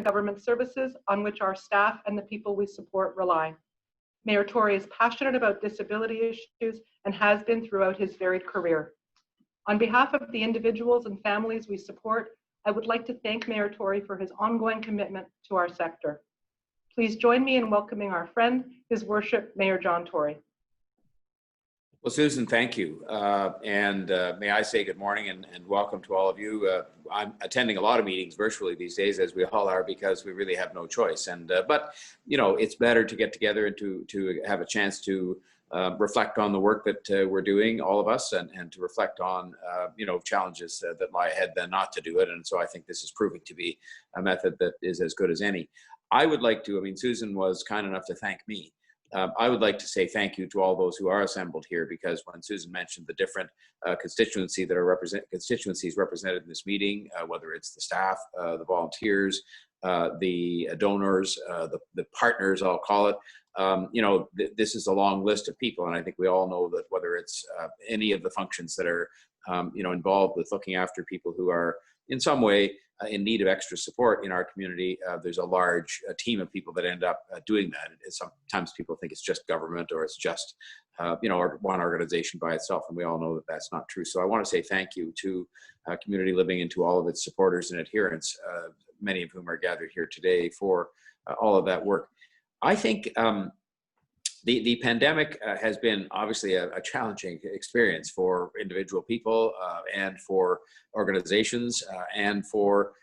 government services on which our staff and the people we support rely. Mayor Tory is passionate about disability issues and has been throughout his varied career. On behalf of the individuals and families we support, I would like to thank Mayor Tory for his ongoing commitment to our sector. Please join me in welcoming our friend, His Worship, Mayor John Tory. Well, Susan, thank you. May I say good morning and welcome to all of you. I'm attending a lot of meetings virtually these days, as we all are, because we really have no choice. But, you know, it's better to get together and to have a chance to reflect on the work that we're doing, all of us, and to reflect on, you know, challenges that lie ahead than not to do it. And so I think this is proving to be a method that is as good as any. I would like to, I mean, Susan was kind enough to thank me. I would like to say thank you to all those who are assembled here, because when Susan mentioned the different constituencies represented in this meeting, whether it's the staff, the volunteers, the donors, the partners, I'll call it, you know, this is a long list of people, and I think we all know that whether it's any of the functions that are, you know, involved with looking after people who are in some way in need of extra support in our community, there's a large team of people that end up doing that. Sometimes people think it's just government, or it's just, you know, one organization by itself, and we all know that that's not true. So I want to say thank you to Community Living and to all of its supporters and adherents, many of whom are gathered here today for all of that work. I think the pandemic has been obviously a challenging experience for individual people and for organizations and for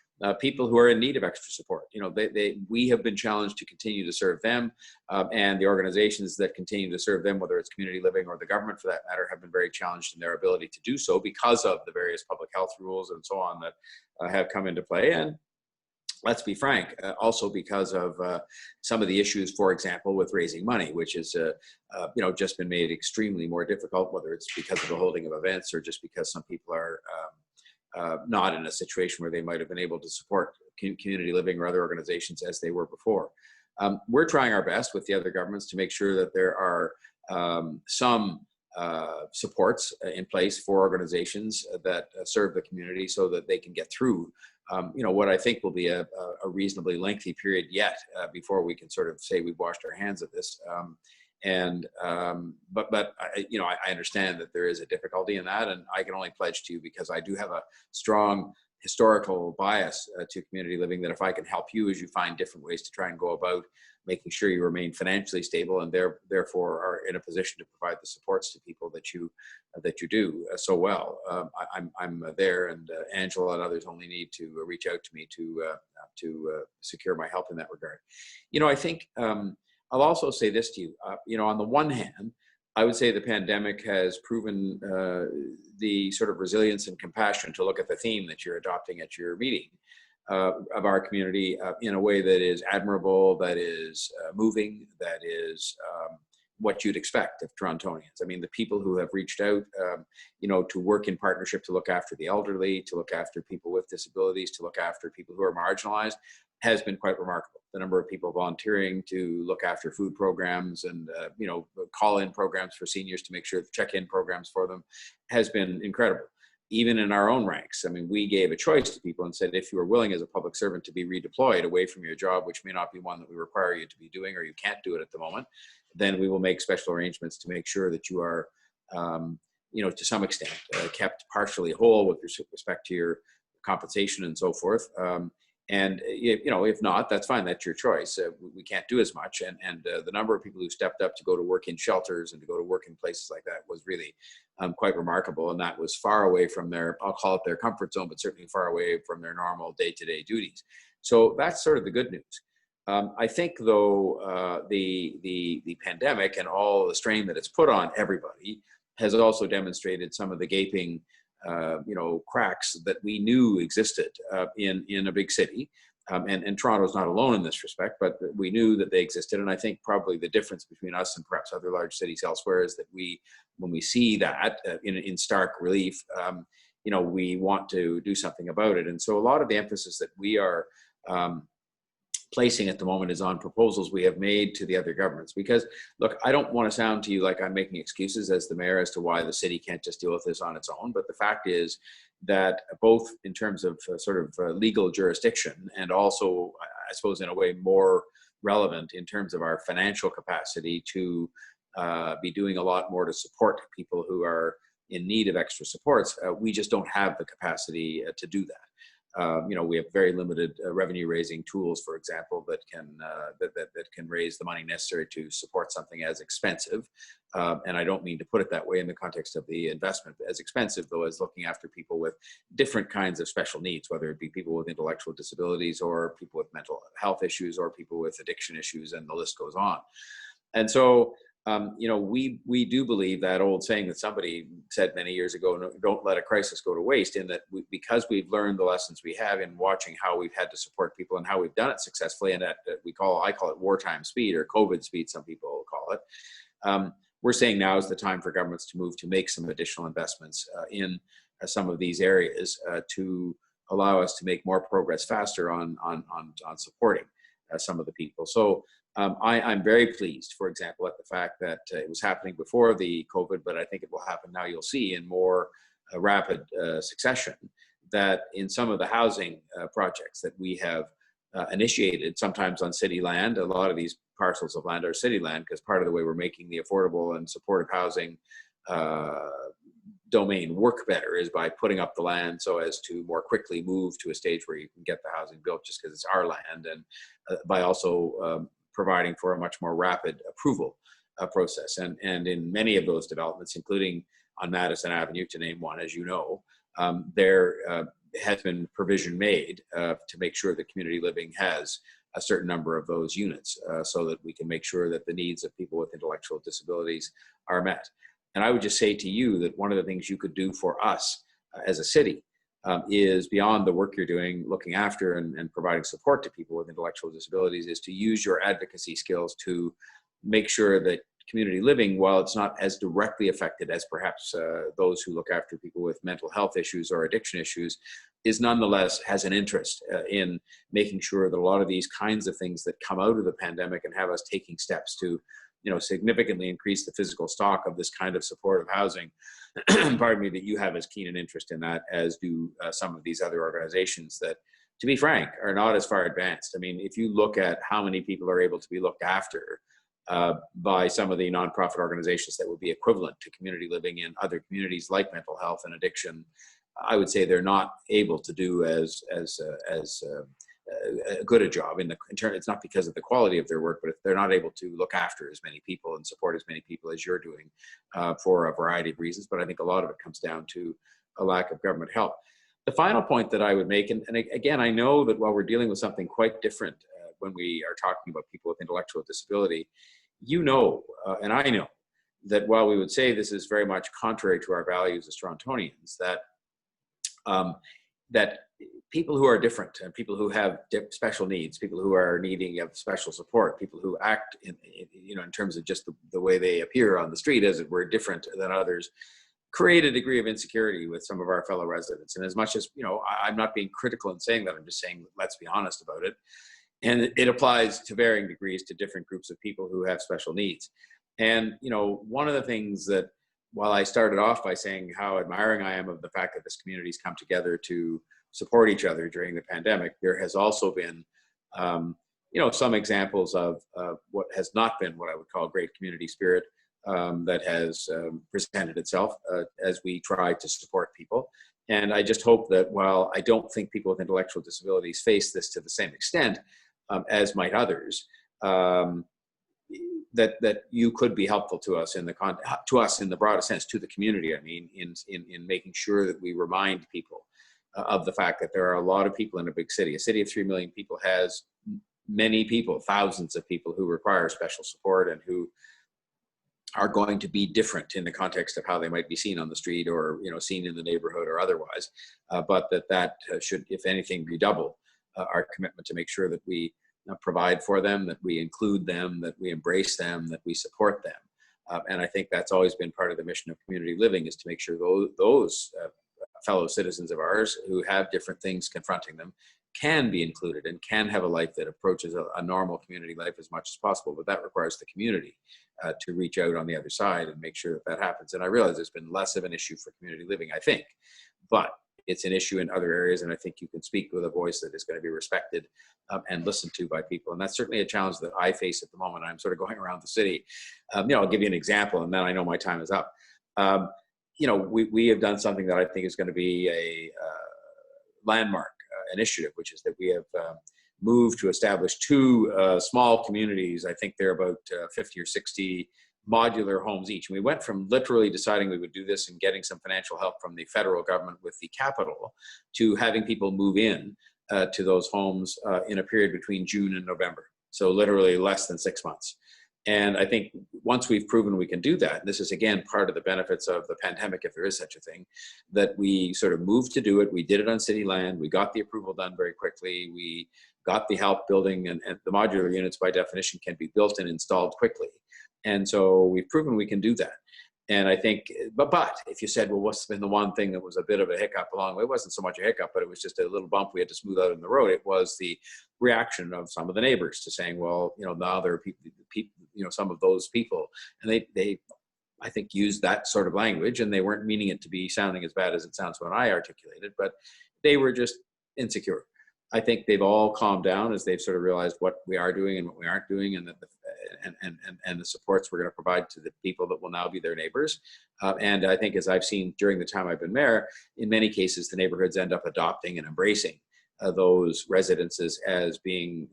people who are in need of extra support. You know, we have been challenged to continue to serve them, and the organizations that continue to serve them, whether it's Community Living or the government for that matter, have been very challenged in their ability to do so because of the various public health rules and so on that have come into play. And let's be frank, also because of some of the issues, for example, with raising money, which has you know, just been made extremely more difficult, whether it's because of the holding of events or just because some people are not in a situation where they might have been able to support Community Living or other organizations as they were before. We're trying our best with the other governments to make sure that there are some supports in place for organizations that serve the community so that they can get through you know, what I think will be a reasonably lengthy period yet before we can sort of say we've washed our hands of this. But you know, I understand that there is a difficulty in that, and I can only pledge to you, because I do have a strong historical bias to Community Living, that if I can help you as you find different ways to try and go about making sure you remain financially stable and therefore are in a position to provide the supports to people that you do so well. I'm there, and Angela and others only need to reach out to me to secure my help in that regard. You know, I think I'll also say this to you. You know, on the one hand, I would say the pandemic has proven the sort of resilience and compassion to look at the theme that you're adopting at your meeting of our community in a way that is admirable, that is moving, that is what you'd expect of Torontonians. I mean, the people who have reached out, you know, to work in partnership to look after the elderly, to look after people with disabilities, to look after people who are marginalized, has been quite remarkable. The number of people volunteering to look after food programs and, you know, call-in programs for seniors to make sure the check-in programs for them has been incredible. Even in our own ranks, I mean, we gave a choice to people and said, if you are willing as a public servant to be redeployed away from your job, which may not be one that we require you to be doing, or you can't do it at the moment, then we will make special arrangements to make sure that you are, you know, to some extent kept partially whole with respect to your compensation and so forth. And you know, if not, that's fine. That's your choice. We can't do as much. And the number of people who stepped up to go to work in shelters and to go to work in places like that was really quite remarkable. And that was far away from their, I'll call it their comfort zone, but certainly far away from their normal day-to-day duties. So that's sort of the good news. I think, though, the pandemic and all the strain that it's put on everybody has also demonstrated some of the gaping you know, cracks that we knew existed in a big city. And Toronto's not alone in this respect, but we knew that they existed. And I think probably the difference between us and perhaps other large cities elsewhere is that when we see that in stark relief, you know, we want to do something about it. And so a lot of the emphasis that we are placing at the moment is on proposals we have made to the other governments. Because look, I don't want to sound to you like I'm making excuses as the mayor as to why the city can't just deal with this on its own. But the fact is that both in terms of legal jurisdiction and also, I suppose, in a way more relevant in terms of our financial capacity to be doing a lot more to support people who are in need of extra supports, we just don't have the capacity to do that. We have very limited revenue raising tools, for example, that can raise the money necessary to support something as expensive. And I don't mean to put it that way in the context of the investment as expensive, though, as looking after people with different kinds of special needs, whether it be people with intellectual disabilities or people with mental health issues or people with addiction issues, and the list goes on. And so, we do believe that old saying that somebody said many years ago, no, don't let a crisis go to waste, in that because we've learned the lessons we have in watching how we've had to support people and how we've done it successfully, and at I call it wartime speed, or COVID speed, some people call it. We're saying now is the time for governments to move to make some additional investments in some of these areas to allow us to make more progress faster on supporting some of the people. So I'm very pleased, for example, at the fact that it was happening before the COVID, but I think it will happen now, you'll see, in more rapid succession, that in some of the housing projects that we have initiated, sometimes on city land, a lot of these parcels of land are city land, because part of the way we're making the affordable and supportive housing domain work better is by putting up the land so as to more quickly move to a stage where you can get the housing built just because it's our land, and by also providing for a much more rapid approval process. And in many of those developments, including on Madison Avenue, to name one, as you know, there has been provision made to make sure that community living has a certain number of those units so that we can make sure that the needs of people with intellectual disabilities are met. And I would just say to you that one of the things you could do for us as a city is, beyond the work you're doing looking after and providing support to people with intellectual disabilities, is to use your advocacy skills to make sure that community living, while it's not as directly affected as perhaps those who look after people with mental health issues or addiction issues, is nonetheless has an interest in making sure that a lot of these kinds of things that come out of the pandemic and have us taking steps to significantly increase the physical stock of this kind of supportive housing, pardon me, that you have as keen an interest in that as do some of these other organizations that, to be frank, are not as far advanced. I mean, if you look at how many people are able to be looked after by some of the nonprofit organizations that would be equivalent to community living in other communities like mental health and addiction, I would say they're not able to do as good a job it's not because of the quality of their work, but if they're not able to look after as many people and support as many people as you're doing for a variety of reasons. But I think a lot of it comes down to a lack of government help. The final point that I would make, and again, I know that while we're dealing with something quite different when we are talking about people with intellectual disability, and I know that while we would say this is very much contrary to our values as Torontonians, that people who are different and people who have special needs, people who are needing of special support, people who act in terms of just the way they appear on the street, as it were, different than others, create a degree of insecurity with some of our fellow residents. And as much as, I'm not being critical in saying that, I'm just saying, let's be honest about it. And it applies to varying degrees to different groups of people who have special needs. And, one of the things that, while I started off by saying how admiring I am of the fact that this community's come together to support each other during the pandemic, there has also been, some examples of what has not been what I would call great community spirit that has presented itself as we try to support people. And I just hope that while I don't think people with intellectual disabilities face this to the same extent as might others, that you could be helpful to us in the broadest sense, to the community. I mean, in making sure that we remind people of the fact that there are a lot of people in a big city. A city of 3 million people has many people, thousands of people who require special support and who are going to be different in the context of how they might be seen on the street or seen in the neighborhood or otherwise. But that should, if anything, redouble our commitment to make sure that we provide for them, that we include them, that we embrace them, that we support them. And I think that's always been part of the mission of community living, is to make sure those fellow citizens of ours who have different things confronting them can be included and can have a life that approaches a normal community life as much as possible. But that requires the community to reach out on the other side and make sure that that happens. And I realize it's been less of an issue for community living, I think, but it's an issue in other areas. And I think you can speak with a voice that is going to be respected and listened to by people. And that's certainly a challenge that I face at the moment. I'm sort of going around the city. I'll give you an example, and then I know my time is up. We have done something that I think is going to be a landmark initiative, which is that we have moved to establish two small communities. I think they're about 50 or 60 modular homes each. And we went from literally deciding we would do this and getting some financial help from the federal government with the capital to having people move in to those homes in a period between June and November. So literally less than 6 months. And I think once we've proven we can do that, and this is again part of the benefits of the pandemic, if there is such a thing, that we sort of moved to do it. We did it on city land. We got the approval done very quickly. We got the help building, and the modular units by definition can be built and installed quickly. And so we've proven we can do that. And I think, but if you said, well, what's been the one thing that was a bit of a hiccup along the way? It wasn't so much a hiccup, but it was just a little bump we had to smooth out in the road. It was the reaction of some of the neighbors to saying, well, now there are people, some of those people, and they, I think, used that sort of language, and they weren't meaning it to be sounding as bad as it sounds when I articulate it, but they were just insecure. I think they've all calmed down as they've sort of realized what we are doing and what we aren't doing, and that the supports we're going to provide to the people that will now be their neighbors. And I think, as I've seen during the time I've been mayor, in many cases the neighborhoods end up adopting and embracing those residences as being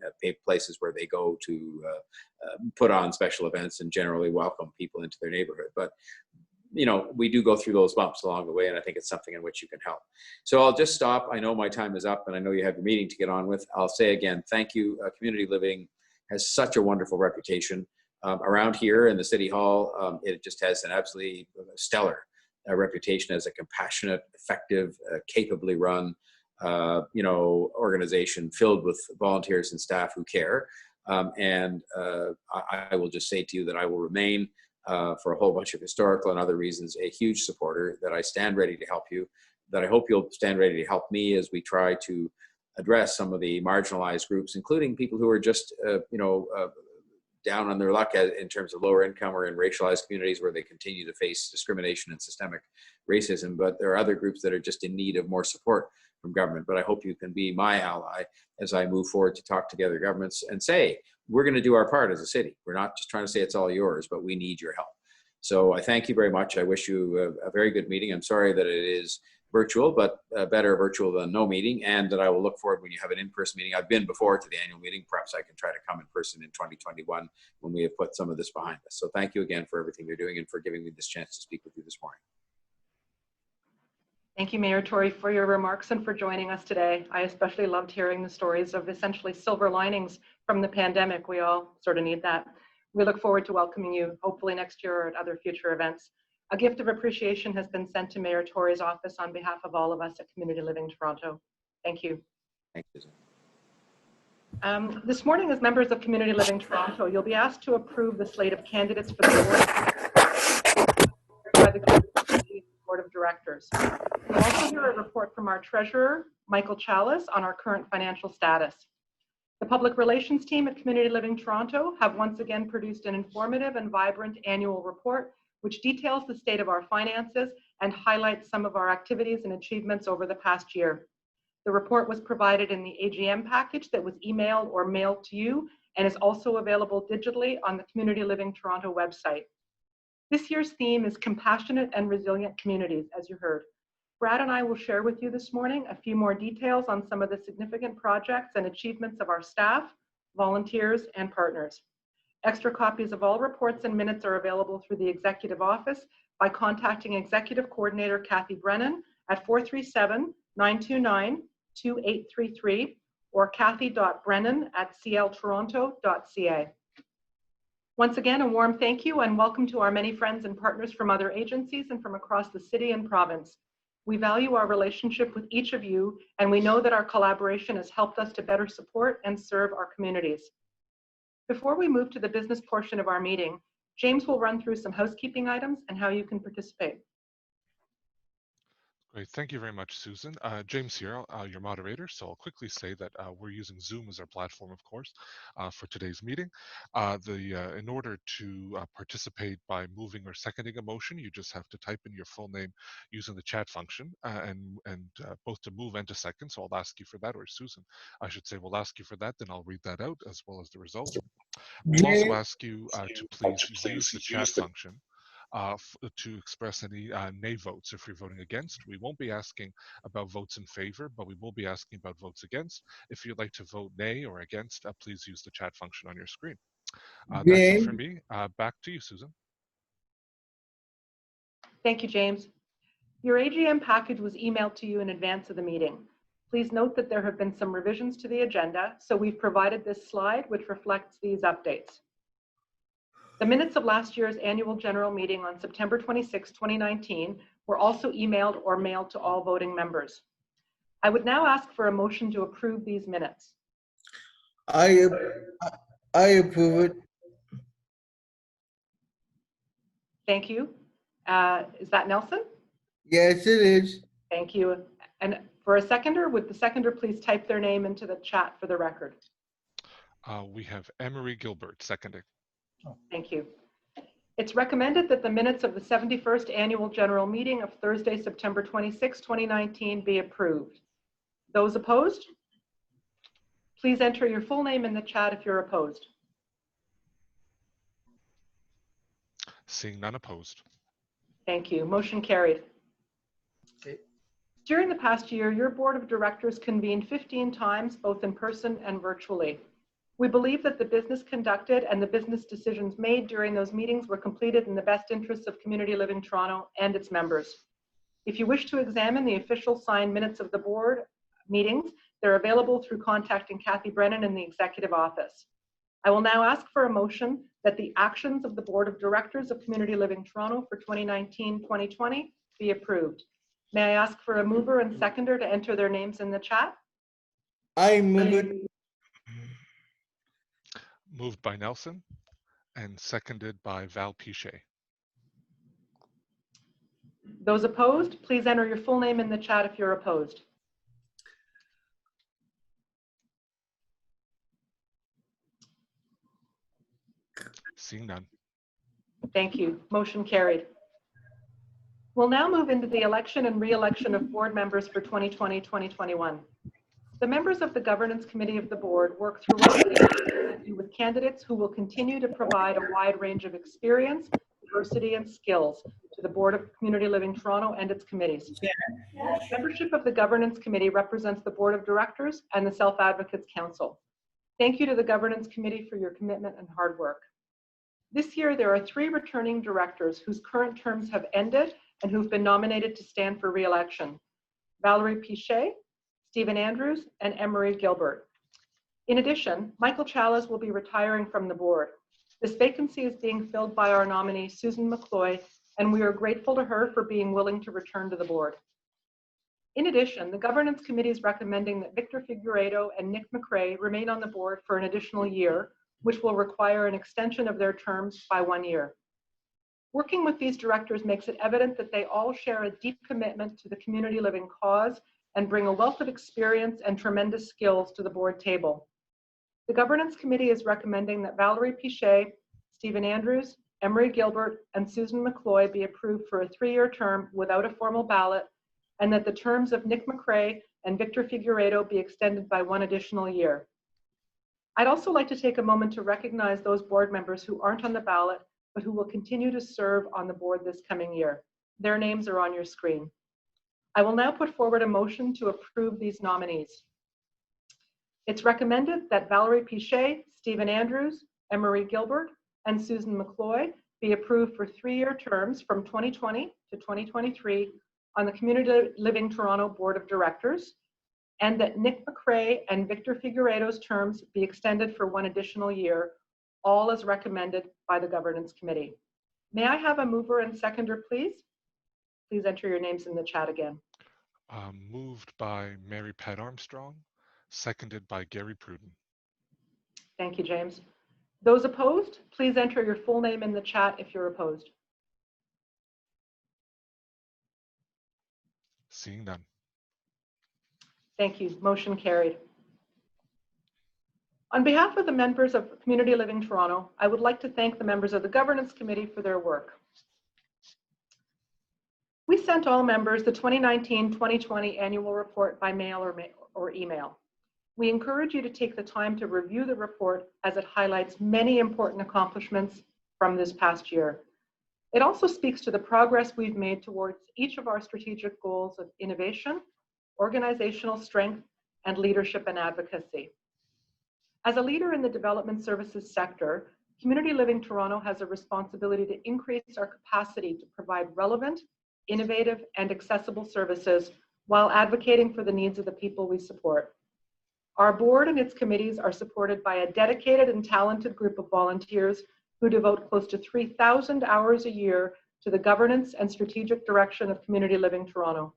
places where they go to put on special events and generally welcome people into their neighborhood. But we do go through those bumps along the way, and I think it's something in which you can help. So I'll just stop. I know my time is up, and I know you have your meeting to get on with. I'll say again, thank you. Community living has such a wonderful reputation around here in the City Hall. It just has an absolutely stellar reputation as a compassionate, effective, capably run, organization filled with volunteers and staff who care. I will just say to you that I will remain, for a whole bunch of historical and other reasons, a huge supporter, that I stand ready to help you, that I hope you'll stand ready to help me as we try to address some of the marginalized groups, including people who are just, down on their luck in terms of lower income or in racialized communities where they continue to face discrimination and systemic racism. But there are other groups that are just in need of more support from government. But I hope you can be my ally as I move forward to talk together governments and say, we're going to do our part as a city. We're not just trying to say it's all yours, but we need your help. So I thank you very much. I wish you a very good meeting. I'm sorry that it is virtual, but better virtual than no meeting, and that I will look forward when you have an in-person meeting. I've been before to the annual meeting. Perhaps I can try to come in person in 2021 when we have put some of this behind us. So thank you again for everything you're doing and for giving me this chance to speak with you this morning. Thank you, Mayor Tory, for your remarks and for joining us today. I especially loved hearing the stories of essentially silver linings from the pandemic. We all sort of need that. We look forward to welcoming you, hopefully next year or at other future events. A gift of appreciation has been sent to Mayor Tory's office on behalf of all of us at Community Living Toronto. Thank you. Thank you. This morning, as members of Community Living Toronto, you'll be asked to approve the slate of candidates for the board by the Board of Directors. We'll also hear a report from our Treasurer, Michael Chalice, on our current financial status. The Public Relations team at Community Living Toronto have once again produced an informative and vibrant annual report which details the state of our finances and highlights some of our activities and achievements over the past year. The report was provided in the AGM package that was emailed or mailed to you and is also available digitally on the Community Living Toronto website. This year's theme is compassionate and resilient communities, as you heard. Brad and I will share with you this morning a few more details on some of the significant projects and achievements of our staff, volunteers, and partners. Extra copies of all reports and minutes are available through the Executive Office by contacting Executive Coordinator Kathy Brennan at 437-929-2833 or kathy.brennan@cltoronto.ca. Once again, a warm thank you and welcome to our many friends and partners from other agencies and from across the city and province. We value our relationship with each of you, and we know that our collaboration has helped us to better support and serve our communities. Before we move to the business portion of our meeting, James will run through some housekeeping items and how you can participate. Great. Thank you very much, Susan. James here, your moderator. So I'll quickly say that we're using Zoom as our platform, of course, for today's meeting. In order to participate by moving or seconding a motion, you just have to type in your full name using the chat function, and both to move and to second. So I'll ask you for that, or Susan, I should say, will ask you for that. Then I'll read that out as well as the results. We'll also ask you to please use the chat function to express any nay votes if you're voting against. We won't be asking about votes in favor, but we will be asking about votes against. If you'd like to vote nay or against, please use the chat function on your screen. That's it for me. Back to you, Susan. Thank you, James. Your AGM package was emailed to you in advance of the meeting. Please note that there have been some revisions to the agenda, so we've provided this slide which reflects these updates. The minutes of last year's annual general meeting on September 26, 2019 were also emailed or mailed to all voting members. I would now ask for a motion to approve these minutes. I approve it. Thank you. Is that Nelson? Yes, it is. Thank you. And for a seconder, would the seconder please type their name into the chat for the record? We have Emery Gilbert seconding. Thank you. It's recommended that the minutes of the 71st Annual General Meeting of Thursday, September 26, 2019 be approved. Those opposed? Please enter your full name in the chat if you're opposed. Seeing none opposed. Thank you. Motion carried. Okay. During the past year, your board of directors convened 15 times, both in person and virtually. We believe that the business conducted and the business decisions made during those meetings were completed in the best interests of Community Living Toronto and its members. If you wish to examine the official signed minutes of the board meetings, they're available through contacting Kathy Brennan in the executive office. I will now ask for a motion that the actions of the Board of Directors of Community Living Toronto for 2019-2020 be approved. May I ask for a mover and seconder to enter their names in the chat? I move it. Moved by Nelson and seconded by Val Pichet. Those opposed, please enter your full name in the chat if you're opposed. Seeing none. Thank you. Motion carried. We'll now move into the election and re-election of board members for 2020-2021. The members of the Governance Committee of the Board work throughout the year with candidates who will continue to provide a wide range of experience, diversity, and skills to the Board of Community Living Toronto and its committees. Membership of the Governance Committee represents the Board of Directors and the Self-Advocates Council. Thank you to the Governance Committee for your commitment and hard work. This year, there are 3 returning directors whose current terms have ended and who've been nominated to stand for re-election: Valerie Pichet, Stephen Andrews, and Emery Gilbert. In addition, Michael Chalice will be retiring from the board. This vacancy is being filled by our nominee, Susan McCloy, and we are grateful to her for being willing to return to the board. In addition, the Governance Committee is recommending that Victor Figueiredo and Nick McRae remain on the board for an additional year, which will require an extension of their terms by 1 year. Working with these directors makes it evident that they all share a deep commitment to the community living cause and bring a wealth of experience and tremendous skills to the board table. The Governance Committee is recommending that Valerie Pichet, Stephen Andrews, Emery Gilbert, and Susan McCloy be approved for a 3-year term without a formal ballot, and that the terms of Nick McRae and Victor Figueiredo be extended by 1 additional year. I'd also like to take a moment to recognize those board members who aren't on the ballot, but who will continue to serve on the board this coming year. Their names are on your screen. I will now put forward a motion to approve these nominees. It's recommended that Valerie Pichet, Stephen Andrews, Emery Gilbert, and Susan McCloy be approved for 3-year terms from 2020 to 2023 on the Community Living Toronto Board of Directors, and that Nick McRae and Victor Figueiredo's terms be extended for 1 additional year, all as recommended by the Governance Committee. May I have a mover and seconder, please? Please enter your names in the chat again. Moved by Mary Pat Armstrong, seconded by Gary Pruden. Thank you, James. Those opposed, please enter your full name in the chat if you're opposed. Seeing none. Thank you. Motion carried. On behalf of the members of Community Living Toronto, I would like to thank the members of the Governance Committee for their work. We sent all members the 2019-2020 annual report by mail or email. We encourage you to take the time to review the report as it highlights many important accomplishments from this past year. It also speaks to the progress we've made towards each of our strategic goals of innovation, organizational strength, and leadership and advocacy. As a leader in the development services sector, Community Living Toronto has a responsibility to increase our capacity to provide relevant, innovative, and accessible services while advocating for the needs of the people we support. Our board and its committees are supported by a dedicated and talented group of volunteers who devote close to 3,000 hours a year to the governance and strategic direction of Community Living Toronto.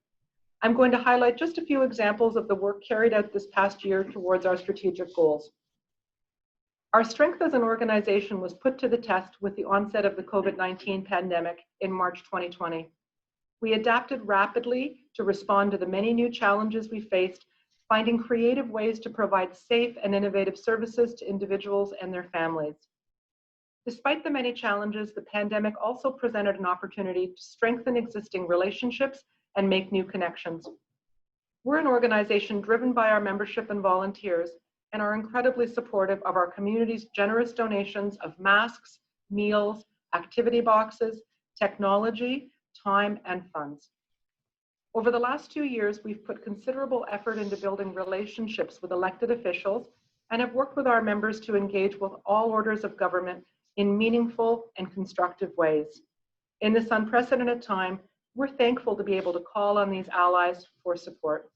I'm going to highlight just a few examples of the work carried out this past year towards our strategic goals. Our strength as an organization was put to the test with the onset of the COVID-19 pandemic in March 2020. We adapted rapidly to respond to the many new challenges we faced, finding creative ways to provide safe and innovative services to individuals and their families. Despite the many challenges, the pandemic also presented an opportunity to strengthen existing relationships and make new connections. We're an organization driven by our membership and volunteers and are incredibly supportive of our community's generous donations of masks, meals, activity boxes, technology, time, and funds. Over the last 2 years, we've put considerable effort into building relationships with elected officials and have worked with our members to engage with all orders of government in meaningful and constructive ways. In this unprecedented time, we're thankful to be able to call on these allies for support.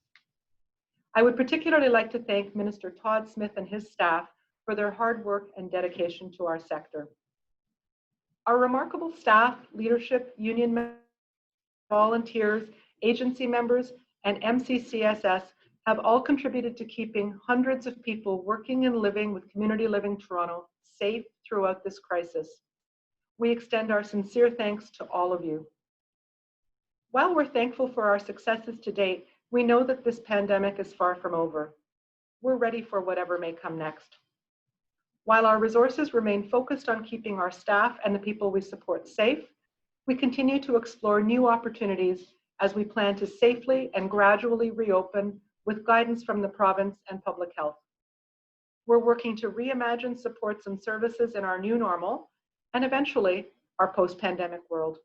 I would particularly like to thank Minister Todd Smith and his staff for their hard work and dedication to our sector. Our remarkable staff, leadership, union members, volunteers, agency members, and MCCSS have all contributed to keeping hundreds of people working and living with Community Living Toronto safe throughout this crisis. We extend our sincere thanks to all of you. While we're thankful for our successes to date, we know that this pandemic is far from over. We're ready for whatever may come next. While our resources remain focused on keeping our staff and the people we support safe, we continue to explore new opportunities as we plan to safely and gradually reopen with guidance from the province and public health. We're working to reimagine supports and services in our new normal and eventually our post-pandemic world.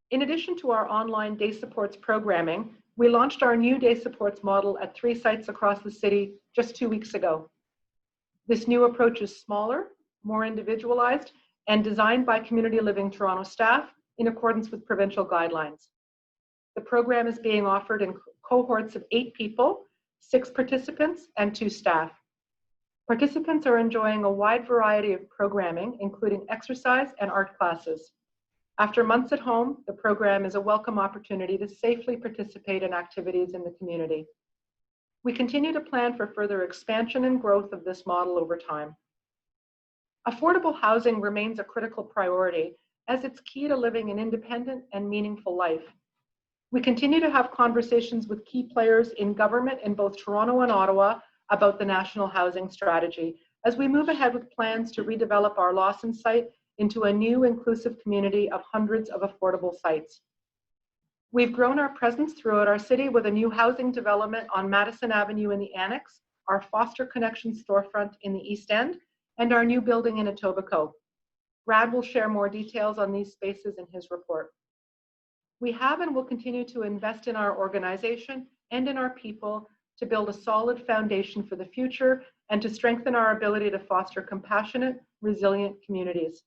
In addition to our online day supports programming, we launched our new day supports model at 3 sites across the city just 2 weeks ago. This new approach is smaller, more individualized, and designed by Community Living Toronto staff in accordance with provincial guidelines. The program is being offered in cohorts of 8 people, 6 participants, and 2 staff. Participants are enjoying a wide variety of programming, including exercise and art classes. After months at home, the program is a welcome opportunity to safely participate in activities in the community. We continue to plan for further expansion and growth of this model over time. Affordable housing remains a critical priority as it's key to living an independent and meaningful life. We continue to have conversations with key players in government in both Toronto and Ottawa about the national housing strategy as we move ahead with plans to redevelop our Lawson site into a new inclusive community of hundreds of affordable sites. We've grown our presence throughout our city with a new housing development on Madison Avenue in the Annex, our Foster Connection storefront in the East End, and our new building in Etobicoke. Brad will share more details on these spaces in his report. We have and will continue to invest in our organization and in our people to build a solid foundation for the future and to strengthen our ability to foster compassionate, resilient communities.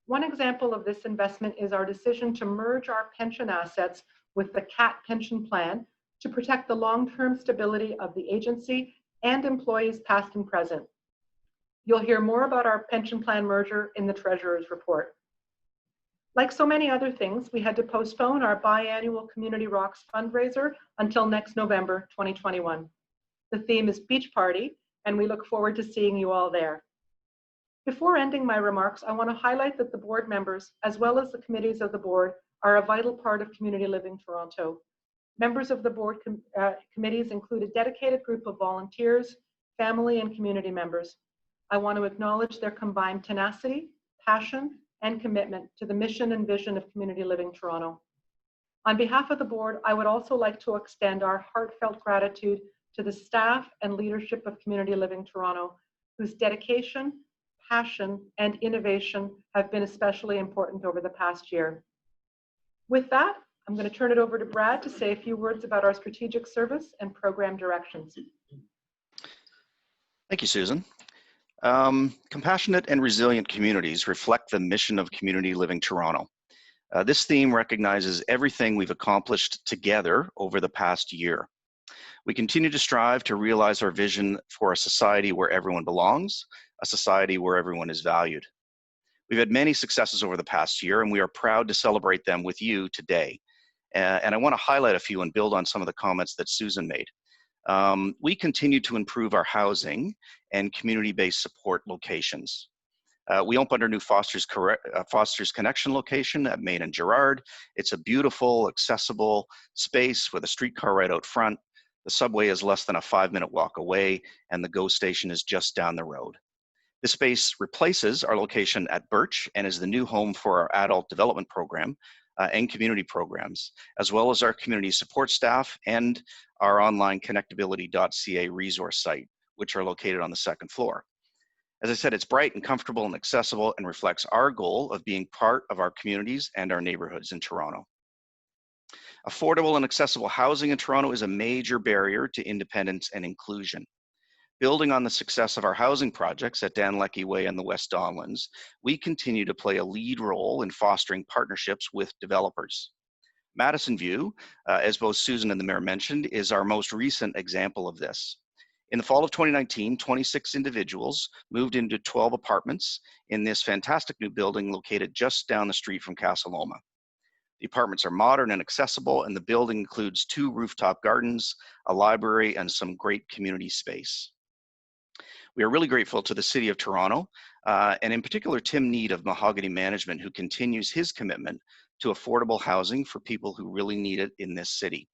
One example of this investment is our decision to merge our pension assets with the CAT pension plan to protect the long-term stability of the agency and employees past and present. You'll hear more about our pension plan merger in the Treasurer's report. Like so many other things, we had to postpone our biannual Community Rocks fundraiser until next November 2021. The theme is Beach Party, and we look forward to seeing you all there. Before ending my remarks, I want to highlight that the board members, as well as the committees of the board, are a vital part of Community Living Toronto. Members of the board committees include a dedicated group of volunteers, family, and community members. I want to acknowledge their combined tenacity, passion, and commitment to the mission and vision of Community Living Toronto. On behalf of the board, I would also like to extend our heartfelt gratitude to the staff and leadership of Community Living Toronto, whose dedication, passion, and innovation have been especially important over the past year. With that, I'm going to turn it over to Brad to say a few words about our strategic service and program directions. Thank you, Susan. Compassionate and resilient communities reflect the mission of Community Living Toronto. This theme recognizes everything we've accomplished together over the past year. We continue to strive to realize our vision for a society where everyone belongs, a society where everyone is valued. We've had many successes over the past year, and we are proud to celebrate them with you today. And I want to highlight a few and build on some of the comments that Susan made. We continue to improve our housing and community-based support locations. We opened our new Foster's Connection location at Main and Gerrard. It's a beautiful, accessible space with a streetcar right out front. The subway is less than a 5-minute walk away, and the GO station is just down the road. This space replaces our location at Birch and is the new home for our adult development program and community programs, as well as our community support staff and our online connectability.ca resource site, which are located on the 2nd floor. As I said, it's bright and comfortable and accessible and reflects our goal of being part of our communities and our neighborhoods in Toronto. Affordable and accessible housing in Toronto is a major barrier to independence and inclusion. Building on the success of our housing projects at Dan Leckie Way and the West Donlands, we continue to play a lead role in fostering partnerships with developers. Madison View, as both Susan and the Mayor mentioned, is our most recent example of this. In the fall of 2019, 26 individuals moved into 12 apartments in this fantastic new building located just down the street from Casa Loma. The apartments are modern and accessible, and the building includes 2 rooftop gardens, a library, and some great community space. We are really grateful to the City of Toronto, and in particular Tim Need of Mahogany Management, who continues his commitment to affordable housing for people who really need it in this city.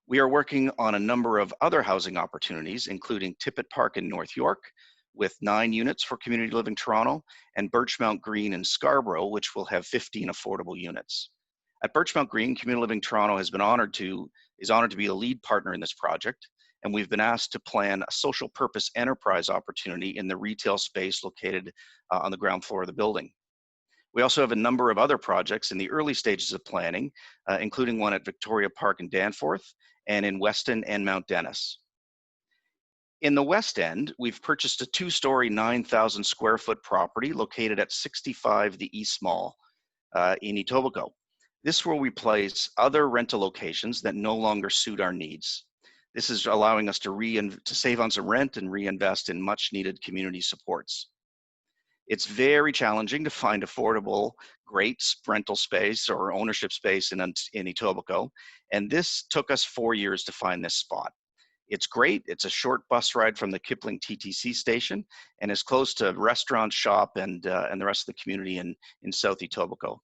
We are working on a number of other housing opportunities, including Tippett Park in North York, with 9 units for Community Living Toronto, and Birchmount Green in Scarborough, which will have 15 affordable units. At Birchmount Green, Community Living Toronto is honored to be a lead partner in this project, and we've been asked to plan a social purpose enterprise opportunity in the retail space located on the ground floor of the building. We also have a number of other projects in the early stages of planning, including one at Victoria Park in Danforth and in Weston and Mount Dennis. In the West End, we've purchased a 2-story, 9,000 square foot property located at 65 the East Mall in Etobicoke. This will replace other rental locations that no longer suit our needs. This is allowing us to save on some rent and reinvest in much needed community supports. It's very challenging to find affordable, great rental space or ownership space in Etobicoke, and this took us 4 years to find this spot. It's great. It's a short bus ride from the Kipling TTC station and is close to restaurant, shop, and the rest of the community in South Etobicoke.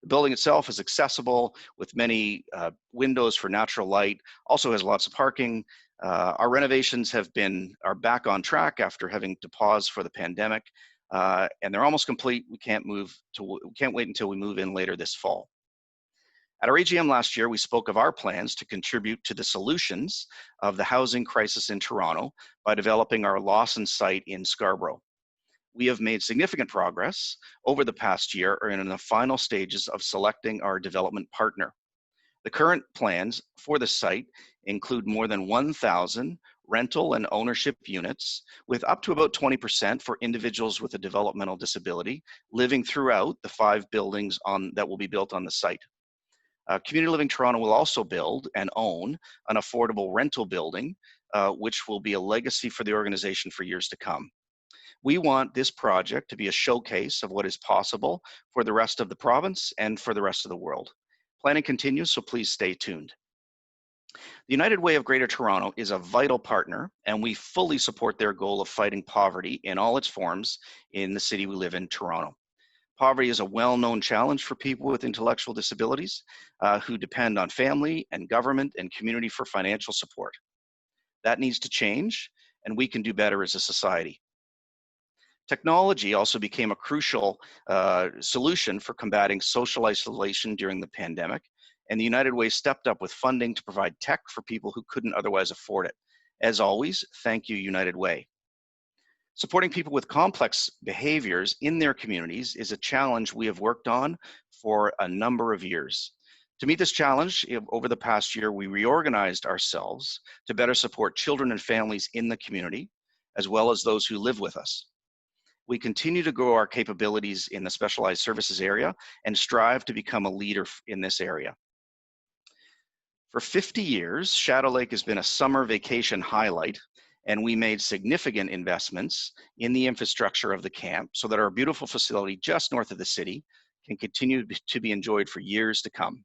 The building itself is accessible with many windows for natural light, also has lots of parking. Our renovations are back on track after having to pause for the pandemic, and they're almost complete. We can't wait until we move in later this fall. At our AGM last year, we spoke of our plans to contribute to the solutions of the housing crisis in Toronto by developing our Lawson site in Scarborough. We have made significant progress over the past year and are in the final stages of selecting our development partner. The current plans for the site include more than 1,000 rental and ownership units, with up to about 20% for individuals with a developmental disability living throughout the 5 buildings that will be built on the site. Community Living Toronto will also build and own an affordable rental building, which will be a legacy for the organization for years to come. We want this project to be a showcase of what is possible for the rest of the province and for the rest of the world. Planning continues, so please stay tuned. The United Way of Greater Toronto is a vital partner, and we fully support their goal of fighting poverty in all its forms in the city we live in, Toronto. Poverty is a well-known challenge for people with intellectual disabilities who depend on family and government and community for financial support. That needs to change, and we can do better as a society. Technology also became a crucial solution for combating social isolation during the pandemic, and the United Way stepped up with funding to provide tech for people who couldn't otherwise afford it. As always, thank you, United Way. Supporting people with complex behaviors in their communities is a challenge we have worked on for a number of years. To meet this challenge, over the past year, we reorganized ourselves to better support children and families in the community, as well as those who live with us. We continue to grow our capabilities in the specialized services area and strive to become a leader in this area. For 50 years, Shadow Lake has been a summer vacation highlight, and we made significant investments in the infrastructure of the camp so that our beautiful facility just north of the city can continue to be enjoyed for years to come.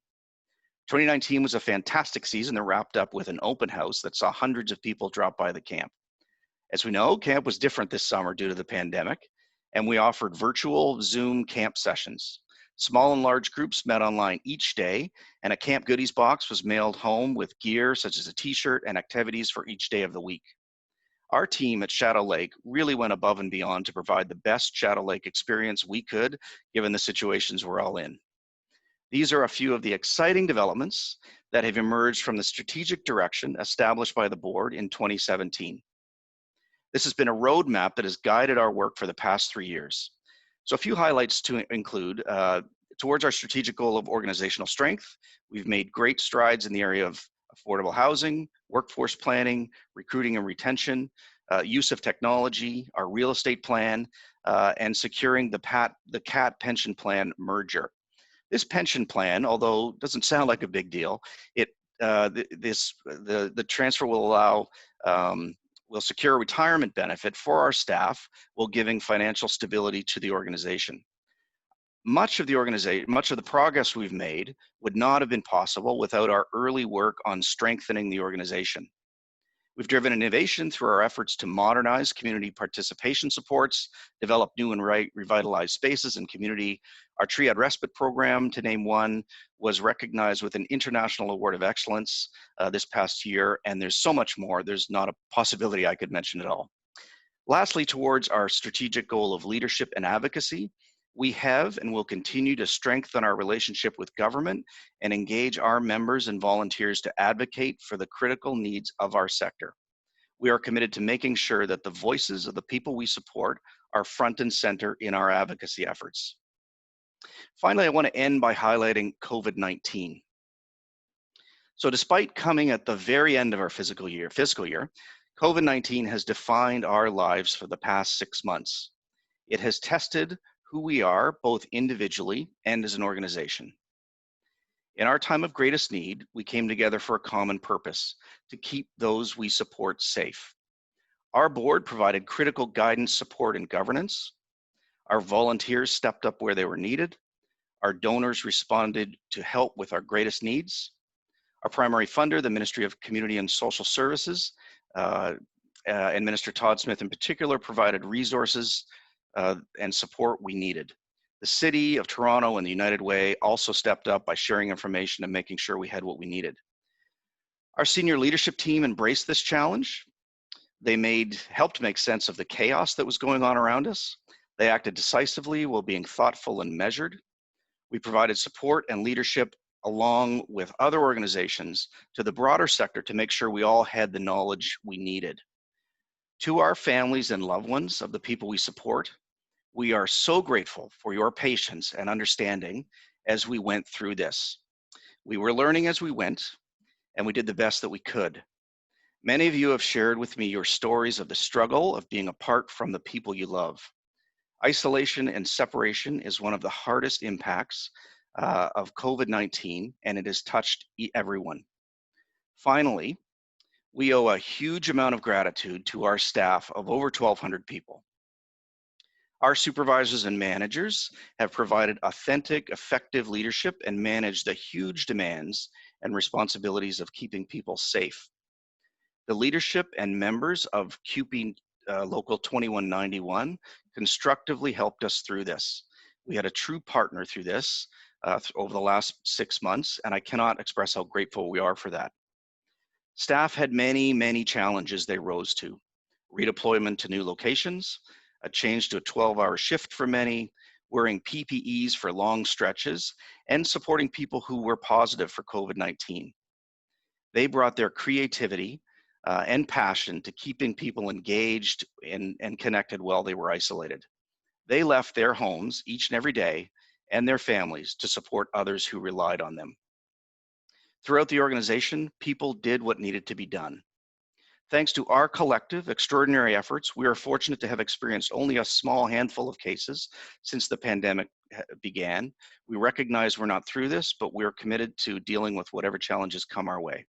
2019 was a fantastic season that wrapped up with an open house that saw hundreds of people drop by the camp. As we know, camp was different this summer due to the pandemic, and we offered virtual Zoom camp sessions. Small and large groups met online each day, and a camp goodies box was mailed home with gear such as a t-shirt and activities for each day of the week. Our team at Shadow Lake really went above and beyond to provide the best Shadow Lake experience we could, given the situations we're all in. These are a few of the exciting developments that have emerged from the strategic direction established by the board in 2017. This has been a roadmap that has guided our work for the past 3 years. So a few highlights to include, towards our strategic goal of organizational strength, we've made great strides in the area of affordable housing, workforce planning, recruiting and retention, use of technology, our real estate plan, and securing the CAT pension plan merger. This pension plan, although doesn't sound like a big deal, the transfer will allow will secure a retirement benefit for our staff while giving financial stability to the organization. Much of the progress we've made would not have been possible without our early work on strengthening the organization. We've driven innovation through our efforts to modernize community participation supports, develop new and revitalized spaces and community. Our Triad Respite program, to name one, was recognized with an International Award of Excellence this past year, and there's so much more. There's not a possibility I could mention it all. Lastly, towards our strategic goal of leadership and advocacy, we have and will continue to strengthen our relationship with government and engage our members and volunteers to advocate for the critical needs of our sector. We are committed to making sure that the voices of the people we support are front and center in our advocacy efforts. Finally, I want to end by highlighting COVID-19. So despite coming at the very end of our fiscal year, COVID-19 has defined our lives for the past 6 months. It has tested who we are, both individually and as an organization. In our time of greatest need, we came together for a common purpose: to keep those we support safe. Our board provided critical guidance, support, and governance. Our volunteers stepped up where they were needed. Our donors responded to help with our greatest needs. Our primary funder, the Ministry of Community and Social Services, and Minister Todd Smith in particular, provided resources and support we needed. The City of Toronto and the United Way also stepped up by sharing information and making sure we had what we needed. Our senior leadership team embraced this challenge. They helped make sense of the chaos that was going on around us. They acted decisively while being thoughtful and measured. We provided support and leadership along with other organizations to the broader sector to make sure we all had the knowledge we needed. To our families and loved ones of the people we support, we are so grateful for your patience and understanding as we went through this. We were learning as we went, and we did the best that we could. Many of you have shared with me your stories of the struggle of being apart from the people you love. Isolation and separation is one of the hardest impacts of COVID-19, and it has touched everyone. Finally, we owe a huge amount of gratitude to our staff of over 1,200 people. Our supervisors and managers have provided authentic, effective leadership and managed the huge demands and responsibilities of keeping people safe. The leadership and members of CUPE Local 2191 constructively helped us through this. We had a true partner through this over the last 6 months, and I cannot express how grateful we are for that. Staff had many, many challenges they rose to. Redeployment to new locations, a change to a 12-hour shift for many, wearing PPEs for long stretches, and supporting people who were positive for COVID-19. They brought their creativity and passion to keeping people engaged and connected while they were isolated. They left their homes each and every day and their families to support others who relied on them. Throughout the organization, people did what needed to be done. Thanks to our collective, extraordinary efforts, we are fortunate to have experienced only a small handful of cases since the pandemic began. We recognize we're not through this, but we're committed to dealing with whatever challenges come our way.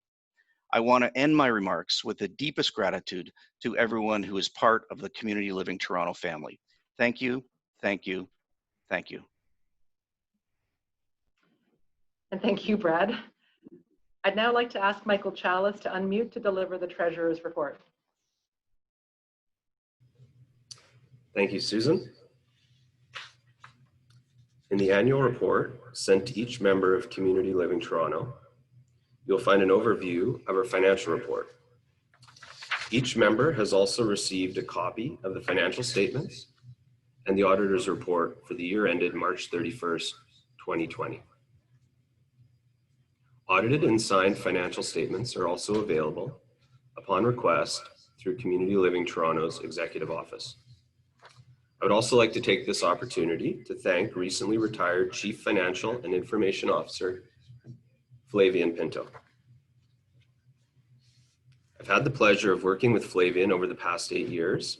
I want to end my remarks with the deepest gratitude to everyone who is part of the Community Living Toronto family. Thank you, thank you, thank you. And thank you, Brad. I'd now like to ask Michael Chalice to unmute to deliver the Treasurer's report. Thank you, Susan. In the annual report sent to each member of Community Living Toronto, you'll find an overview of our financial report. Each member has also received a copy of the financial statements and the auditor's report for the year ended March 31st, 2020. Audited and signed financial statements are also available upon request through Community Living Toronto's Executive Office. I would also like to take this opportunity to thank recently retired Chief Financial and Information Officer, Flavian Pinto. I've had the pleasure of working with Flavian over the past 8 years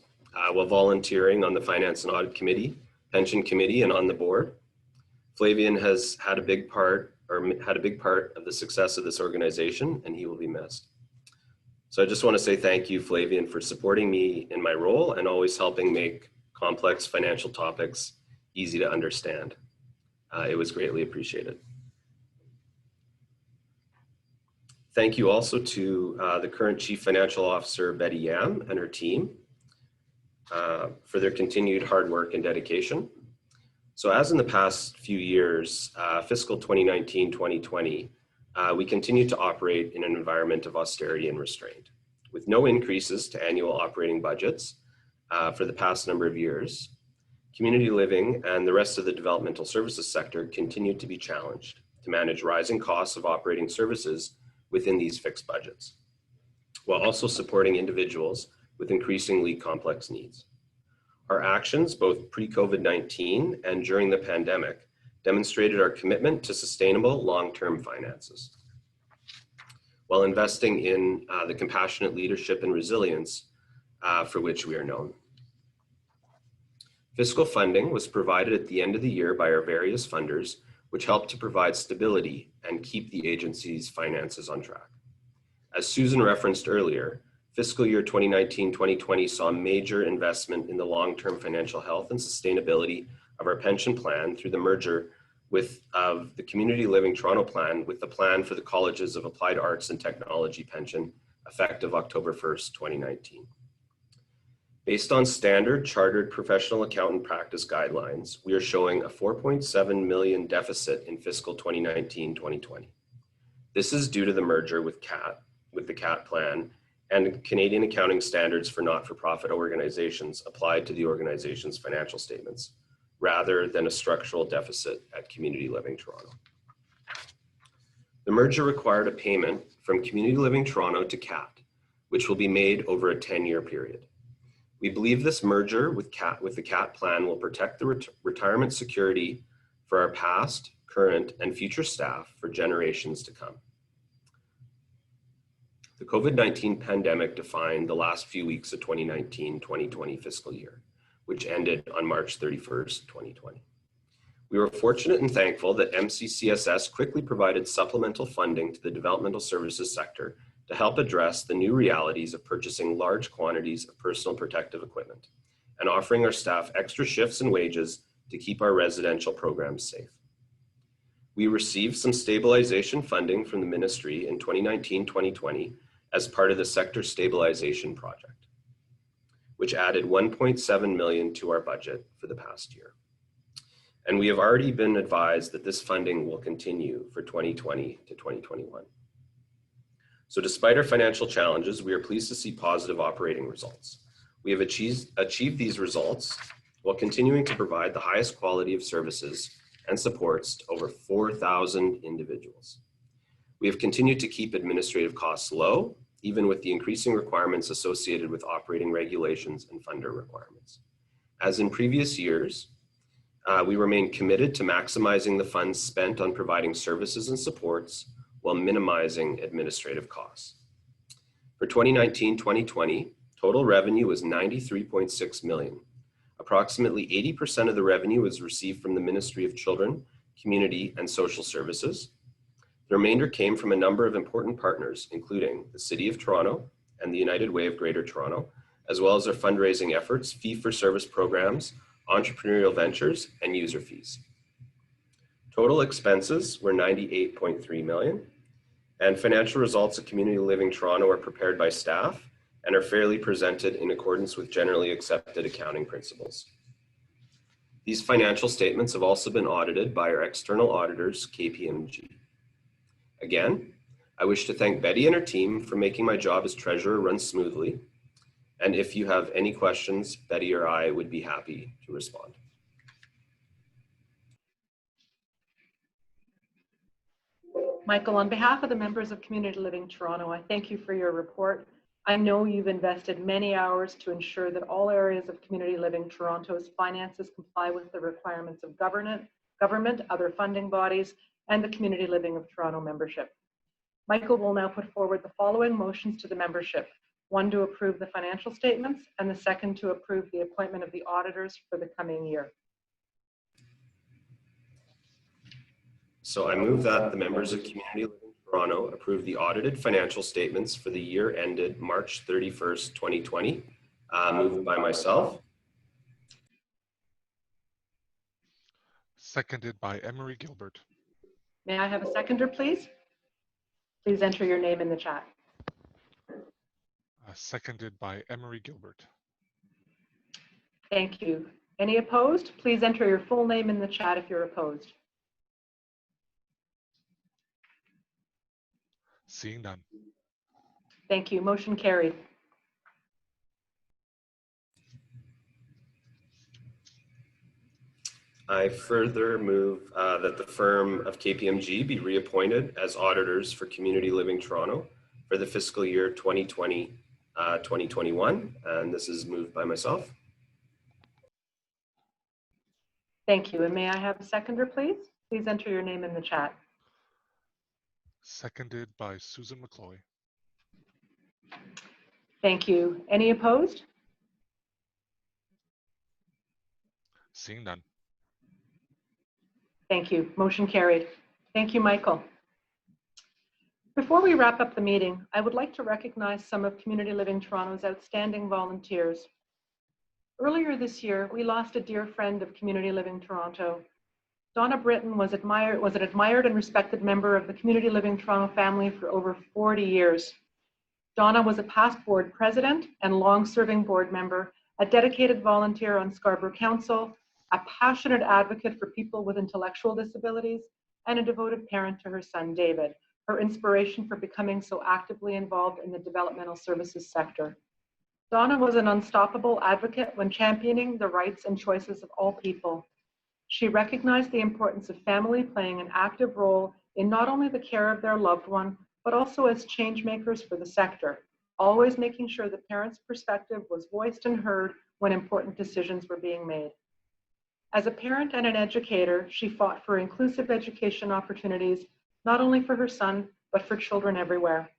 while volunteering on the Finance and Audit Committee, Pension Committee, and on the board. Flavian has had a big part of the success of this organization, and he will be missed. So I just want to say thank you, Flavian, for supporting me in my role and always helping make complex financial topics easy to understand. It was greatly appreciated. Thank you also to the current Chief Financial Officer, Betty Yam, and her team for their continued hard work and dedication. So as in the past few years, fiscal 2019-2020, we continue to operate in an environment of austerity and restraint. With no increases to annual operating budgets for the past number of years, community living and the rest of the developmental services sector continue to be challenged to manage rising costs of operating services within these fixed budgets, while also supporting individuals with increasingly complex needs. Our actions, both pre-COVID-19 and during the pandemic, demonstrated our commitment to sustainable long-term finances, while investing in the compassionate leadership and resilience for which we are known. Fiscal funding was provided at the end of the year by our various funders, which helped to provide stability and keep the agency's finances on track. As Susan referenced earlier, fiscal year 2019-2020 saw major investment in the long-term financial health and sustainability of our pension plan through the merger of the Community Living Toronto plan with the plan for the Colleges of Applied Arts and Technology pension, effective October 1st, 2019. Based on standard chartered professional accountant practice guidelines, we are showing a $4.7 million deficit in fiscal 2019-2020. This is due to the merger with the CAT plan and Canadian accounting standards for not-for-profit organizations applied to the organization's financial statements, rather than a structural deficit at Community Living Toronto. The merger required a payment from Community Living Toronto to CAT, which will be made over a 10-year period. We believe this merger with the CAT plan will protect the retirement security for our past, current, and future staff for generations to come. The COVID-19 pandemic defined the last few weeks of 2019-2020 fiscal year, which ended on March 31st, 2020. We were fortunate and thankful that MCCSS quickly provided supplemental funding to the developmental services sector to help address the new realities of purchasing large quantities of personal protective equipment and offering our staff extra shifts and wages to keep our residential programs safe. We received some stabilization funding from the ministry in 2019-2020 as part of the sector stabilization project, which added $1.7 million to our budget for the past year. and we have already been advised that this funding will continue for 2020 to 2021. So despite our financial challenges, we are pleased to see positive operating results. We have achieved these results while continuing to provide the highest quality of services and supports to over 4,000 individuals. We have continued to keep administrative costs low, even with the increasing requirements associated with operating regulations and funder requirements. As in previous years, we remain committed to maximizing the funds spent on providing services and supports while minimizing administrative costs. For 2019-2020, total revenue was $93.6 million. Approximately 80% of the revenue was received from the Ministry of Children, Community and Social Services. The remainder came from a number of important partners, including the City of Toronto and the United Way of Greater Toronto, as well as our fundraising efforts, fee-for-service programs, entrepreneurial ventures, and user fees. Total expenses were $98.3 million, and financial results at Community Living Toronto are prepared by staff and are fairly presented in accordance with generally accepted accounting principles. These financial statements have also been audited by our external auditors, KPMG. Again, I wish to thank Betty and her team for making my job as treasurer run smoothly. And if you have any questions, Betty or I would be happy to respond. Michael, on behalf of the members of Community Living Toronto, I thank you for your report. I know you've invested many hours to ensure that all areas of Community Living Toronto's finances comply with the requirements of government, other funding bodies, and the Community Living of Toronto membership. Michael will now put forward the following motions to the membership. One, to approve the financial statements, and the second, to approve the appointment of the auditors for the coming year. So I move that the members of Community Living Toronto approve the audited financial statements for the year ended March 31st, 2020, moved by myself. Seconded by Emery Gilbert. May I have a seconder, please? Please enter your name in the chat. Seconded by Emery Gilbert. Thank you. Any opposed? Please enter your full name in the chat if you're opposed. Seeing none. Thank you. Motion carried. I further move that the firm of KPMG be reappointed as auditors for Community Living Toronto for the fiscal year 2020-2021, and this is moved by myself. Thank you. And may I have a seconder, please? Please enter your name in the chat. Seconded by Susan McCloy. Thank you. Any opposed? Seeing none. Thank you. Motion carried. Thank you, Michael. Before we wrap up the meeting, I would like to recognize some of Community Living Toronto's outstanding volunteers. Earlier this year, we lost a dear friend of Community Living Toronto. Donna Britten was an admired and respected member of the Community Living Toronto family for over 40 years. Donna was a past board president and long-serving board member, a dedicated volunteer on Scarborough Council, a passionate advocate for people with intellectual disabilities, and a devoted parent to her son, David, her inspiration for becoming so actively involved in the developmental services sector. Donna was an unstoppable advocate when championing the rights and choices of all people. She recognized the importance of family playing an active role in not only the care of their loved one, but also as change makers for the sector, always making sure the parents' perspective was voiced and heard when important decisions were being made. As a parent and an educator, she fought for inclusive education opportunities, not only for her son, but for children everywhere.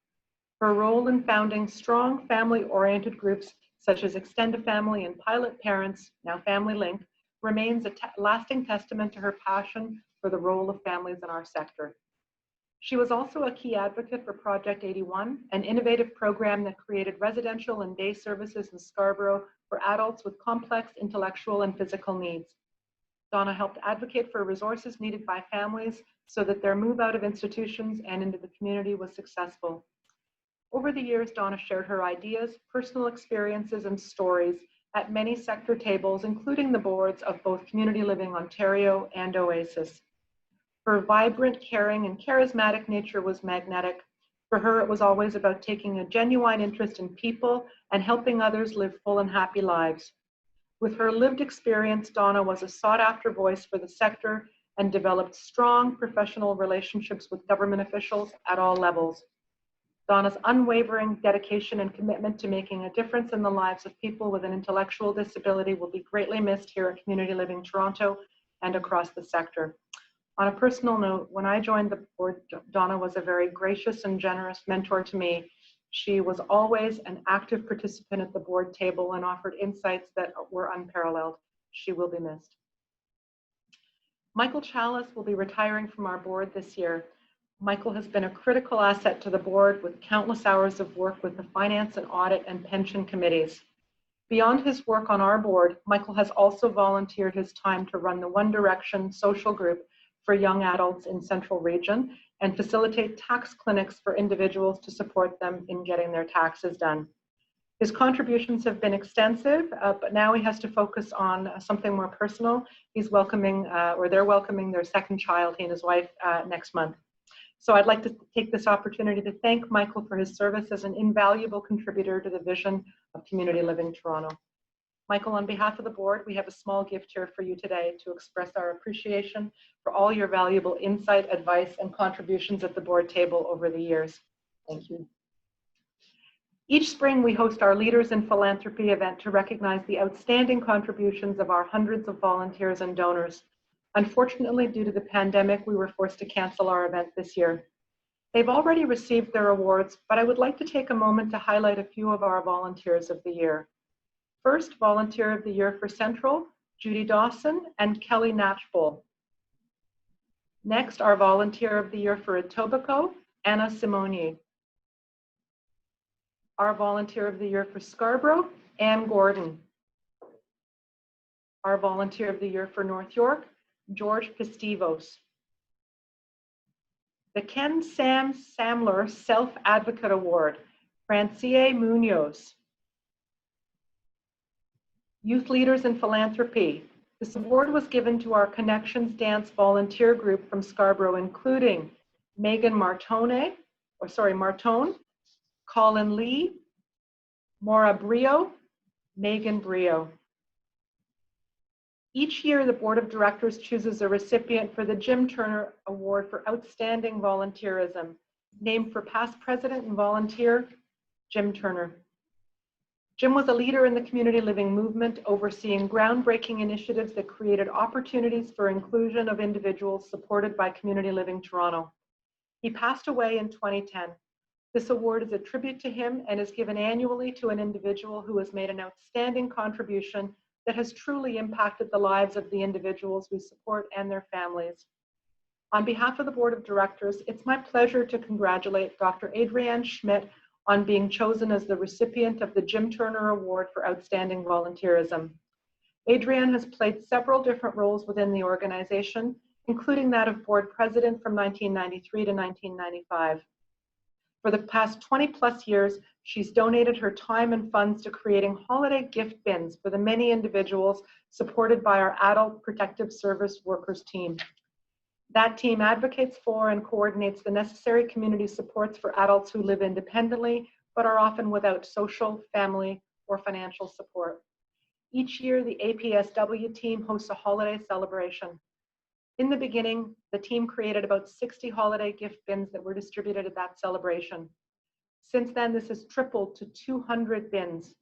Her role in founding strong family-oriented groups such as Extend Family and Pilot Parents, now Family Link, remains a lasting testament to her passion for the role of families in our sector. She was also a key advocate for Project 81, an innovative program that created residential and day services in Scarborough for adults with complex intellectual and physical needs. Donna helped advocate for resources needed by families so that their move out of institutions and into the community was successful. Over the years, Donna shared her ideas, personal experiences, and stories at many sector tables, including the boards of both Community Living Ontario and Oasis. Her vibrant, caring, and charismatic nature was magnetic. For her, it was always about taking a genuine interest in people and helping others live full and happy lives. With her lived experience, Donna was a sought-after voice for the sector and developed strong professional relationships with government officials at all levels. Donna's unwavering dedication and commitment to making a difference in the lives of people with an intellectual disability will be greatly missed here at Community Living Toronto and across the sector. On a personal note, when I joined the board, Donna was a very gracious and generous mentor to me. She was always an active participant at the board table and offered insights that were unparalleled. She will be missed. Michael Chalice will be retiring from our board this year. Michael has been a critical asset to the board with countless hours of work with the finance and audit and pension committees. Beyond his work on our board, Michael has also volunteered his time to run the One Direction social group for young adults in Central Region and facilitate tax clinics for individuals to support them in getting their taxes done. His contributions have been extensive, but now he has to focus on something more personal. He's welcoming, or they're welcoming their second child, he and his wife, next month. So I'd like to take this opportunity to thank Michael for his service as an invaluable contributor to the vision of Community Living Toronto. Michael, on behalf of the board, we have a small gift here for you today to express our appreciation for all your valuable insight, advice, and contributions at the board table over the years. Thank you. Each spring, we host our Leaders in Philanthropy event to recognize the outstanding contributions of our hundreds of volunteers and donors. Unfortunately, due to the pandemic, we were forced to cancel our event this year. They've already received their awards, but I would like to take a moment to highlight a few of our volunteers of the year. First, Volunteer of the Year for Central, Judy Dawson and Kelly Natchbull. Next, our Volunteer of the Year for Etobicoke, Anna Simonier. Our Volunteer of the Year for Scarborough, Anne Gordon. Our Volunteer of the Year for North York, George Pistivos. The Ken Sam Samler Self-Advocate Award, Francia Munoz. Youth Leaders in Philanthropy. This award was given to our Connections Dance volunteer group from Scarborough, including Megan Martone, Colin Lee, Maura Brio, Megan Brio. Each year, the Board of Directors chooses a recipient for the Jim Turner Award for Outstanding Volunteerism, named for past president and volunteer, Jim Turner. Jim was a leader in the community living movement, overseeing groundbreaking initiatives that created opportunities for inclusion of individuals supported by Community Living Toronto. He passed away in 2010. This award is a tribute to him and is given annually to an individual who has made an outstanding contribution that has truly impacted the lives of the individuals we support and their families. On behalf of the Board of Directors, it's my pleasure to congratulate Dr. Adrienne Schmidt on being chosen as the recipient of the Jim Turner Award for Outstanding Volunteerism. Adrienne has played several different roles within the organization, including that of board president from 1993 to 1995. For the past 20 plus years, she's donated her time and funds to creating holiday gift bins for the many individuals supported by our Adult Protective Service Workers team. That team advocates for and coordinates the necessary community supports for adults who live independently, but are often without social, family, or financial support. Each year, the APSW team hosts a holiday celebration. In the beginning, the team created about 60 holiday gift bins that were distributed at that celebration. Since then, this has tripled to 200 bins.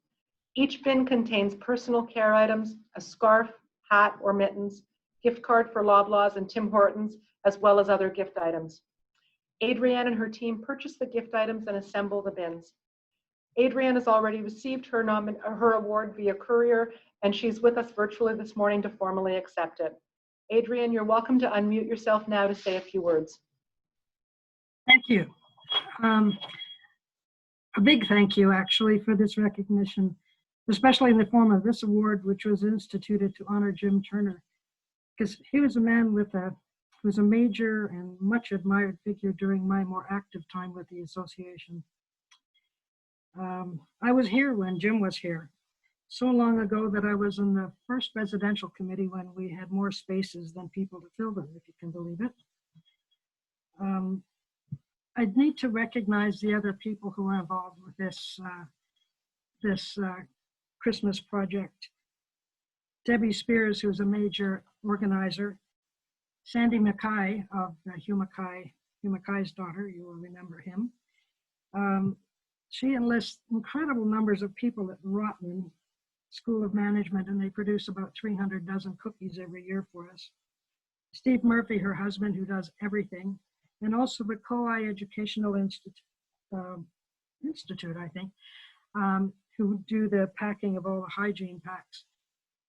Each bin contains personal care items, a scarf, hat, or mittens, gift card for Loblaws and Tim Hortons, as well as other gift items. Adrienne and her team purchase the gift items and assemble the bins. Adrienne has already received her award via courier, and she's with us virtually this morning to formally accept it. Adrienne, you're welcome to unmute yourself now to say a few words. Thank you. A big thank you, actually, for this recognition, especially in the form of this award, which was instituted to honor Jim Turner, because he was a man who was a major and much admired figure during my more active time with the association. I was here when Jim was here, so long ago that I was in the first residential committee when we had more spaces than people to fill them, if you can believe it. I need to recognize the other people who are involved with this Christmas project. Debbie Spears, who's a major organizer. Sandy Mackay of Hugh Mackay's daughter, you will remember him. She enlists incredible numbers of people at Rotman School of Management, and they produce about 300 dozen cookies every year for us. Steve Murphy, her husband, who does everything, and also the COI Educational Institute, I think, who do the packing of all the hygiene packs.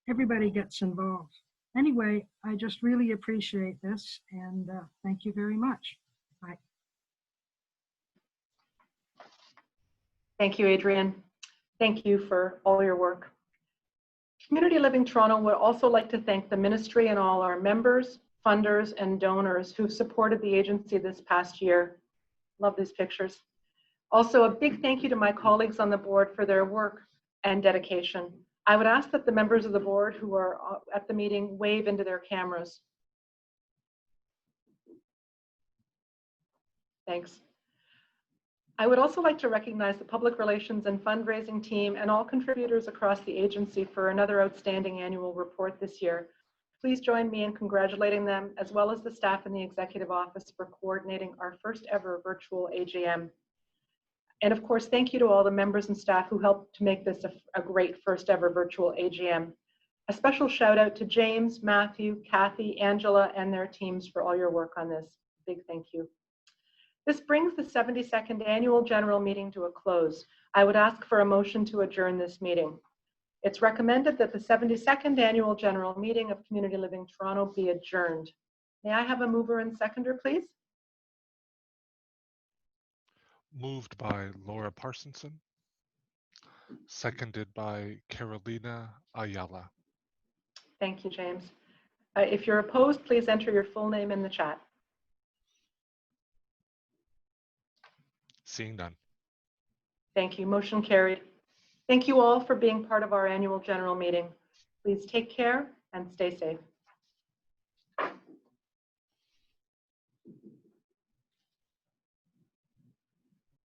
Everybody gets involved. Anyway, I just really appreciate this, and thank you very much. Bye. Thank you, Adrian. Thank you for all your work. Community Living Toronto would also like to thank the ministry and all our members, funders, and donors who've supported the agency this past year. Love these pictures. Also, a big thank you to my colleagues on the board for their work and dedication. I would ask that the members of the board who are at the meeting wave into their cameras. Thanks. I would also like to recognize the public relations and fundraising team and all contributors across the agency for another outstanding annual report this year. Please join me in congratulating them, as well as the staff in the executive office for coordinating our first ever virtual AGM. And of course, thank you to all the members and staff who helped to make this a great first ever virtual AGM. A special shout out to James, Matthew, Kathy, Angela, and their teams for all your work on this. Big thank you. This brings the 72nd annual general meeting to a close. I would ask for a motion to adjourn this meeting. It's recommended that the 72nd annual general meeting of Community Living Toronto be adjourned. May I have a mover and seconder, please? Moved by Laura Parsonson, seconded by Carolina Ayala. Thank you, James. If you're opposed, please enter your full name in the chat. Seeing none. Thank you. Motion carried. Thank you all for being part of our annual general meeting. Please take care and stay safe.